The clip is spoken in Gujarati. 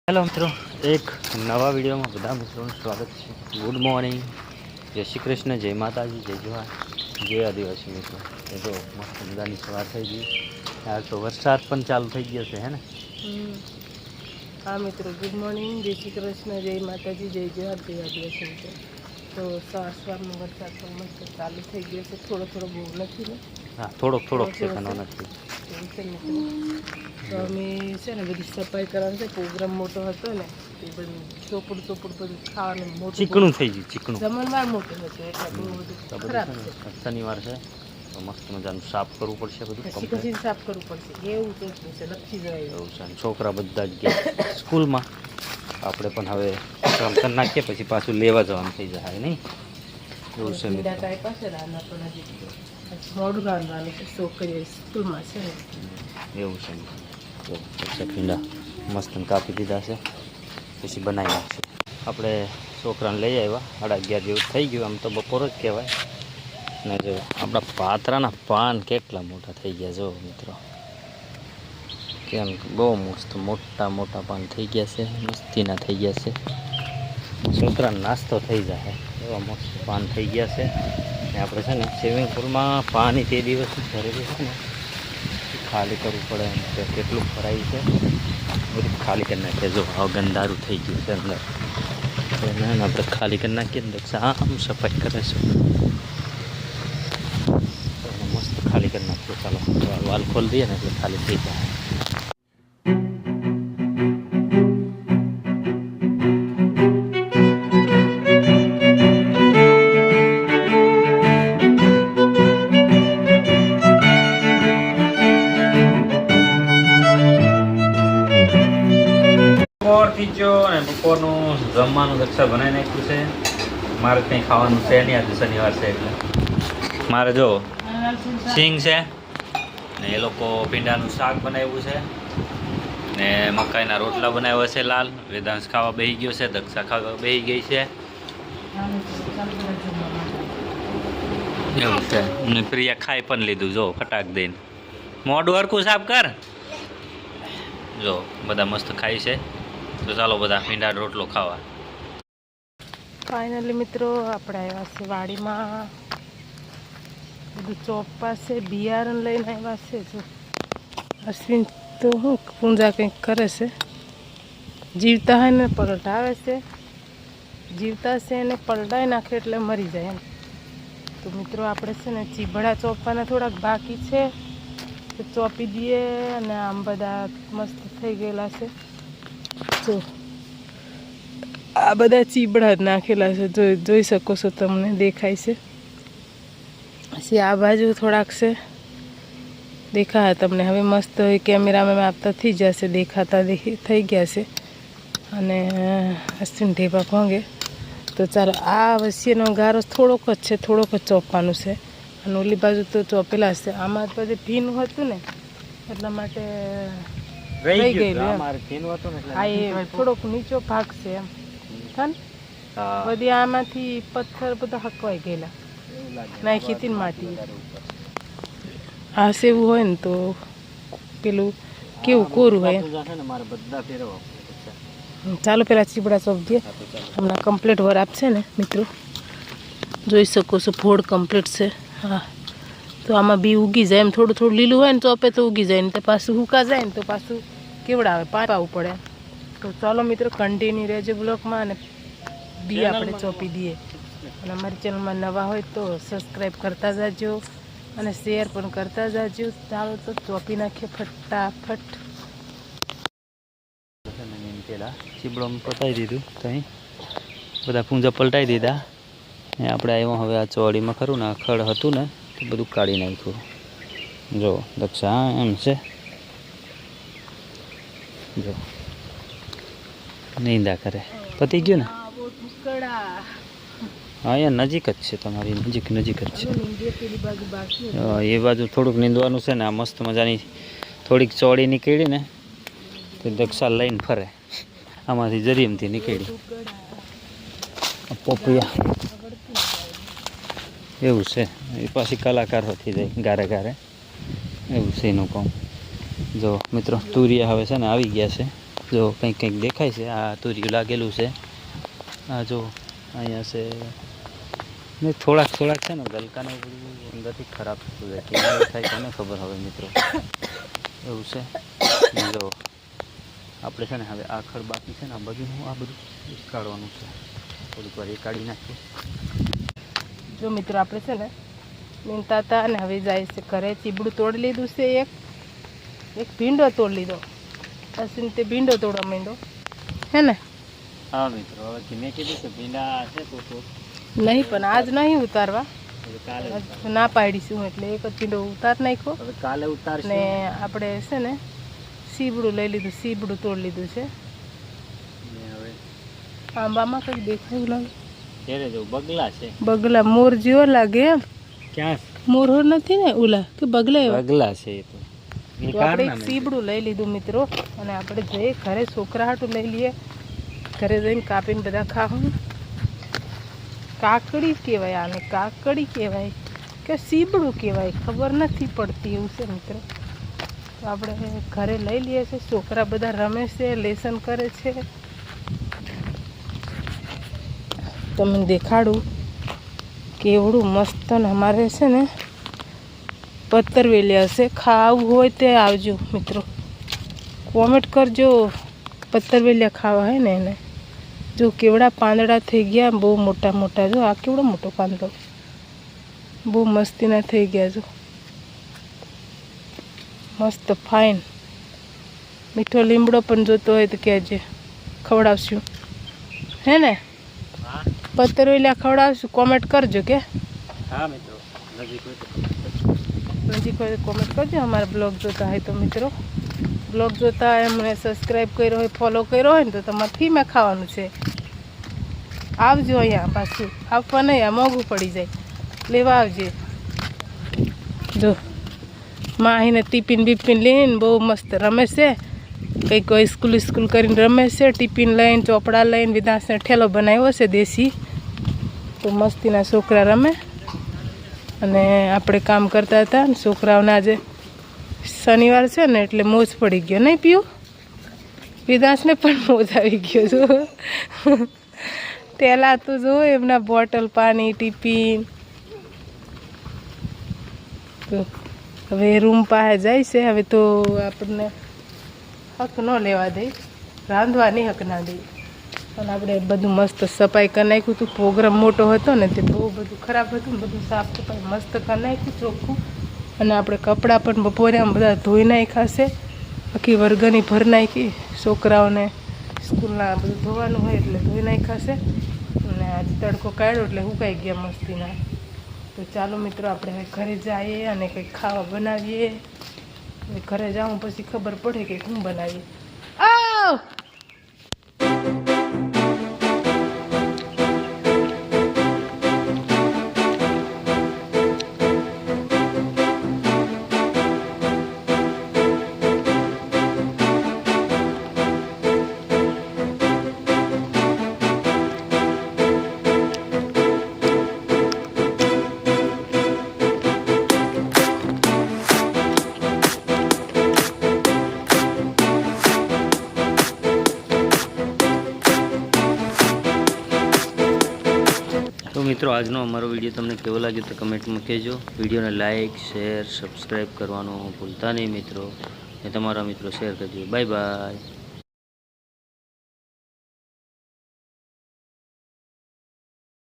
હેલો મિત્રો, એક નવા વિડીયોમાં બધા મિત્રોનું સ્વાગત છે. ગુડ મોર્નિંગ, જય શ્રી કૃષ્ણ, જય માતાજી, જય જવાહર, જય આદિવાસી મિત્રો. એ તો મસ્ત મજાની સવાર થઈ ગઈ. યાર તો વરસાદ પણ ચાલુ થઈ ગયો છે હે ને. હા મિત્રો, ગુડ મોર્નિંગ, જય શ્રી કૃષ્ણ, જય માતાજી, જય જવાહર, જય આદિવાસી મિત્રો. તો સવારનો વરસાદ તો મસ્ત ચાલુ થઈ ગયો છે. થોડો થોડો બહુ નથી ને, હા, થોડોક થોડો છે થોડો ઘણો છે નથી. એવું છે મિત્રો. તો અમે છે ને બધી સફાઈ કરવાનું છે. પ્રોગ્રામ મોટો હતો ને, એ બધું ચોપડ બધું ખાવાનું મોટું ચીકણું થઈ ગયું, ચીકણું. જમણવાર મોટું હતું એટલે બહુ તો બધું બધું ખરાબ છે ને, છે. શનિવાર છે તો મસ્ત મજાનું સાફ કરવું પડશે બધું પછી કમ્પ્લીટ. પછી સાફ કરવું પડશે એવું તો છે, લપસી જવાય એવું છે ને, છોકરા બધા જ ગયા સ્કૂલમાં. આપણે પણ હવે કામ કરી નાખીએ, પછી પાછું લેવા જવાનું થઈ જાય નહીં. એવું છે ભીંડા મિત્રો. કાંઈ પાસે રાના પણ હજી મોડું રાંધવાનું છે. છોકરીઓ સ્કૂલમાં છે ને એવું છે તો પછી ભીંડા મસ્ત કાપી દીધા છે, પછી બનાવી નાખશે. આપણે છોકરાને લઈ આવ્યા 11:30 જેવું થઈ ગયું. આમ તો બપોર જ કહેવાય ને. જો આપણા પાતરાના પાન કેટલા મોટા થઈ ગયા જો મિત્રો. કેમ બહુ મસ્ત મોટા મોટા પાન થઈ ગયા છે, મસ્તીના થઈ ગયા છે. છોકરાનો નાસ્તો થઈ જાય એવા મસ્ત પાન થઈ ગયા છે. ને આપણે છે ને સ્વિમિંગ પુલમાં પાણી તે દિવસ ભરેલું છે ને, ખાલી કરવું પડે એમ છે. કેટલું ભરાય છે બધું ખાલી કરી નાખીએ. જો હવે ગંદારું થઈ ગયું છે અંદર, એને આપણે ખાલી કરી નાખીએ ને. આમ સફાઈ કરે છે, મસ્ત ખાલી કરી નાખીએ. ચાલો વાલ ખોલી દઈએ ને એટલે ખાલી થઈ જાય. બપોરથી જો અને બપોરનું જમવાનું દક્ષા બનાવી નાખ્યું છે. મારે કંઈ ખાવાનું છે નહીં, આજે શનિવાર છે એટલે. મારે જો સિંગ છે ને એ લોકો ભીંડાનું શાક બનાવ્યું છે ને મકાઈના રોટલા બનાવ્યા છે. લાલ વેદાંશ ખાવા બેસી ગયો છે, દક્ષા ખાવા બેસી ગઈ છે. એવું છે ને પ્રિયા ખાઈ પણ લીધું જો ફટાક દઈને. મોઢું હરખું સાફ કર. જો બધા મસ્ત ખાય છે. તો ચાલો બધા ભીંડા રોટલો ખાવા. ફાઇનલી મિત્રો આપણે આવ્યા છે વાડીમાં. બધું ચોક પાસે બિયારણ લઈને આવ્યા છે. જો અશ્વિન તો શું પૂંજા કંઈક કરે છે. જીવતા હોય ને પલટાવે છે, જીવતા છે એને પલટાઈ નાખે એટલે મરી જાય એમ. તો મિત્રો આપણે છે ને ચીભડા ચોપવાના થોડાક બાકી છે, તો ચોપી દઈએ. અને આમ બધા મસ્ત થઈ ગયેલા છે. જો આ બધા ચીબડા જ નાખેલા છે, જોઈ શકો છો, તમને દેખાય છે. પછી આ બાજુ થોડાક છે, દેખાય તમને. હવે મસ્ત કેમેરામાં આપતા થઈ જશે, દેખાતા થઈ ગયા છે. અને અશ્વિન ઢેબા ભાંગે. તો ચાલો આ વચ્ચેનો ગારો થોડોક જ છે, થોડોક જ ચોપવાનું છે. અને ઓલી બાજુ તો ચોપેલા છે. આમાં બધે ભીનું હતું ને એટલા માટે રહી ગયેલું. હા, એ થોડોક નીચો ભાગ છે એમ થાય. બધી આમાંથી પથ્થર બધા હકવાઈ ગયેલા નાખી હતી ને માટી. આ સેવું હોય ને તો પેલું કેવું કોરું હોય. ચાલો પેલા ચીબડા ચોપીએ. હમણાં કમ્પ્લીટ વર આપશે ને મિત્રો, જોઈ શકો છો. ફોડ કમ્પ્લીટ છે. હા, તો આમાં બી ઉગી જાય એમ. થોડું થોડું લીલું હોય ને ચોપે તો ઉગી જાય ને, તો પાછું સૂકા જાય ને તો પાછું કેવડાવે પાવું પડે. તો ચાલો મિત્રો કન્ટિન્યુ રહેજો બ્લોકમાં, અને બી આપણે ચોપી દઈએ. અને અમારી ચેનલમાં નવા હોય તો સબસ્ક્રાઈબ કરતા જાજો અને શેર પણ કરતા જાજો. ચાલો તો ચોપી નાખીએ ફટાફટ. પેલા ચીબડો પતાવી દીધું, તો અહીં બધા પૂંજા પલટાઈ દીધા ને આપણે આવ્યો હવે આ ચોડીમાં. ખરું ને આ ખડ હતું ને તે બધું કાઢી નાખ્યું. જો દક્ષા એમ છે, જો નીંદા કરે. પતી ગયું ને? હા, અહીંયા નજીક જ છે, તમારી નજીક જ છે. એ બાજુ થોડુંક નીંદવાનું છે ને. આ મસ્ત મજાની થોડીક ચોળી નીકળી ને તો દક્ષા લઈને ફરે. આમાંથી જરીમથી નીકળી પોપિયા. એવું છે, એ પાછી કલાકાર થઈ જાય ગારે ગારે. એવું છે એનું કામ. જો મિત્રો તુરિયા હવે છે ને આવી ગયા છે. જો કંઈક કંઈક દેખાય છે. આ તુરિયું લાગેલું છે. આ જો અહીંયા છે ને થોડાક છે ને ગલકાને બધું અંદરથી ખરાબ થતું જાય. કેવું થાય કોને ખબર હવે મિત્રો, એવું છે. ને જો આપણે છે ને હવે આખર બાકી છે ને આ બધું કાઢવાનું છે. થોડીક વાર એ કાઢી નાખીએ. જો મિત્રો આપણે છે ને નીંદતા હતા અને હવે જાય છે ઘરે. ચીબડું તોડી લીધું છે. એક ભીંડો તોડી લીધો. અસીને તે ભીંડો તોડવા માંડ્યો હે ને. હા મિત્રો, હવે મેં કીધું કે ભીંડા છે તો નહીં, પણ આજ નહીં ઉતારવા, કાલે ના પાડીશું એટલે એક જ ભીંડો ઉતાર નાખ્યો. હવે કાલે ઉતારશે. ને આપણે છે ને સીબડું લઈ લીધું, સીબડું તોડી લીધું છે. હવે આંબામાં કંઈક દેખાયું લાગે. ત્યારે જો બગલા છે. બગલા મોર જેવો લાગે એમ. ક્યાં મોર નથી ને ઉલા કે બગલા એવા? બગલા છે એ તો. તો આપણે એક સીબડું લઈ લીધું મિત્રો, અને આપણે જઈએ ઘરે છોકરા હાટું લઈ લઈએ. ઘરે જઈને કાપીને બધા ખાવું. કાકડી કહેવાય આને, કાકડી કહેવાય કે સીબડું કહેવાય ખબર નથી પડતી, એવું છે મિત્રો. તો આપણે ઘરે લઈ લઈએ છીએ. છોકરા બધા રમે છે, લેસન કરે છે. તમને દેખાડું કેવડું મસ્ત. ને અમારે છે ને પત્તરવેલી હશે, ખાવું હોય તે આવજો મિત્રો, કોમેન્ટ કરજો. પત્તરવેલિયા ખાવા હે ને એને. જો કેવડા પાંદડા થઈ ગયા, બહુ મોટા મોટા. જો આ કેવડો મોટો પાંદડો, બહુ મસ્તીના થઈ ગયા. જો મસ્ત ફાઇન. મીઠો લીમડો પણ જોતો હોય તો કહેજે, ખવડાવશું હે ને. પત્તરવેલિયા ખવડાવશું, કોમેન્ટ કરજો કે. હા મિત્રો, નજીક હોય તો કોમેન્ટ કરજો. અમારા બ્લોગ જોતા હોય તો મિત્રો, બ્લોગ જોતા હોય એમને સબસ્ક્રાઈબ કર્યો હોય, ફોલો કર્યો હોય ને તો તમારે ફ્રીમાં ખાવાનું છે. આવજો અહીંયા, પાછું આપવા નહીં, આ મોંઘું પડી જાય, લેવા આવજે. જો માહીને ટિફિન બીફિન લઈને બહુ મસ્ત રમે છે. કંઈક કોઈ સ્કૂલ કરીને રમે છે. ટિફિન લઈને, ચોપડા લઈને, વિધાસને ઠેલો બનાવ્યો છે દેશી. તો મસ્તીના છોકરા રમે. અને આપણે કામ કરતા હતા ને છોકરાઓને આજે શનિવાર છે ને એટલે મોજ પડી ગયો નહીં પીવું. વિદાસને પણ મોજ આવી ગયો. જો પહેલાં તો જો એમના બોટલ, પાણી, ટિફિન. તો હવે રૂમ પાસે જાય છે. હવે તો આપણને હક ન લેવા દે, રાંધવાની હક ના દે. પણ આપણે બધું મસ્ત સફાઈ કરી નાખ્યું હતું. પ્રોગ્રામ મોટો હતો ને તે બહુ બધું ખરાબ હતું. બધું સાફ સફાઈ મસ્ત કરી નાખ્યું, ચોખ્ખું. અને આપણે કપડાં પણ બપોરે આમ બધા ધોઈ નાખ્યા છે. આખી વર્ગની ભર નાખી. છોકરાઓને સ્કૂલના બધું ધોવાનું હોય એટલે ધોઈ નાખ્યા છે. અને આજે તડકો કાઢ્યો એટલે સુકાઈ ગયા મસ્તીના. તો ચાલો મિત્રો, આપણે ઘરે જઈએ અને કંઈક ખાવા બનાવીએ. ઘરે જાઉં પછી ખબર પડે કે શું બનાવીએ. આવ તો મિત્રો, આજનો અમારો વિડીયો તમને કેવો લાગ્યો તો કમેન્ટમાં કહેજો. વિડીયોને લાઇક, શેર, સબસ્ક્રાઈબ કરવાનું ભૂલતા નહીં મિત્રો. અને તમારા મિત્રો શેર કરજો. Bye bye.